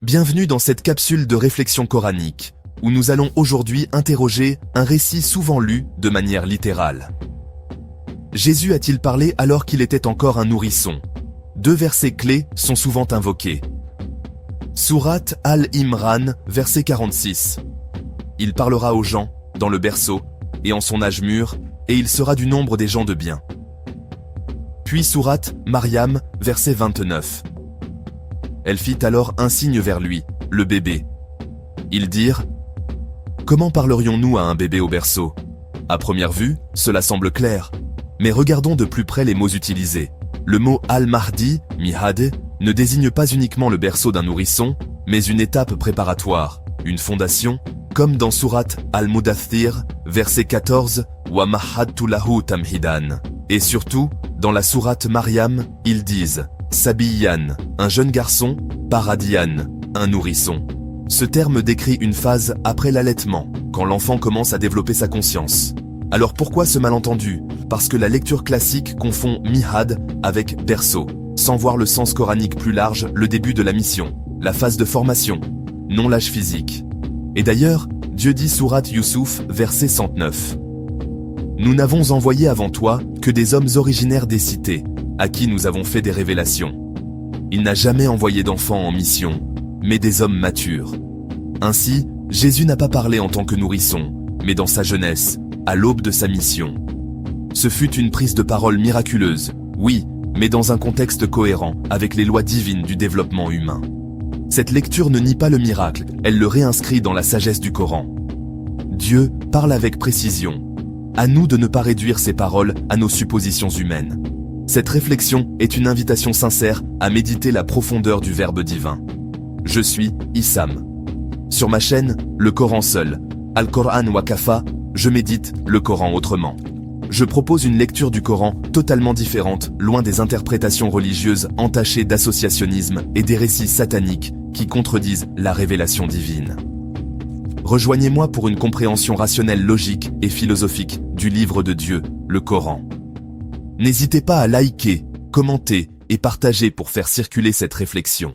Bienvenue dans cette capsule de réflexion coranique, où nous allons aujourd'hui interroger un récit souvent lu de manière littérale. Jésus a-t-il parlé alors qu'il était encore un nourrisson? Deux versets clés sont souvent invoqués. Sourate Al-Imran, verset 46. Il parlera aux gens, dans le berceau, et en son âge mûr, et il sera du nombre des gens de bien. Puis Sourate Maryam, verset 29. Elle fit alors un signe vers lui, le bébé. Ils dirent: comment parlerions-nous à un bébé au berceau? À première vue, cela semble clair. Mais regardons de plus près les mots utilisés. Le mot Al-Mahdi, Mihad, ne désigne pas uniquement le berceau d'un nourrisson, mais une étape préparatoire, une fondation, comme dans Sourate Al-Mudaththir, verset 14, Wa mahadtu lahu tamhidan. Et surtout, dans la Sourate Maryam, ils disent Sabiyan, un jeune garçon, Paradian, un nourrisson. Ce terme décrit une phase après l'allaitement, quand l'enfant commence à développer sa conscience. Alors pourquoi ce malentendu? Parce que la lecture classique confond Mihad avec berceau, sans voir le sens coranique plus large, le début de la mission, la phase de formation, non l'âge physique. Et d'ailleurs, Dieu dit Sourate Youssouf, verset 109. Nous n'avons envoyé avant toi que des hommes originaires des cités, à qui nous avons fait des révélations. Il n'a jamais envoyé d'enfants en mission, mais des hommes matures. Ainsi, Jésus n'a pas parlé en tant que nourrisson, mais dans sa jeunesse, à l'aube de sa mission. Ce fut une prise de parole miraculeuse, oui, mais dans un contexte cohérent avec les lois divines du développement humain. Cette lecture ne nie pas le miracle, elle le réinscrit dans la sagesse du Coran. Dieu parle avec précision. À nous de ne pas réduire ses paroles à nos suppositions humaines. Cette réflexion est une invitation sincère à méditer la profondeur du Verbe divin. Je suis Issam. Sur ma chaîne, Le Coran seul, Al-Qur'an wa Kafa, je médite le Coran autrement. Je propose une lecture du Coran totalement différente, loin des interprétations religieuses entachées d'associationnisme et des récits sataniques qui contredisent la révélation divine. Rejoignez-moi pour une compréhension rationnelle, logique et philosophique du livre de Dieu, le Coran. N'hésitez pas à liker, commenter et partager pour faire circuler cette réflexion.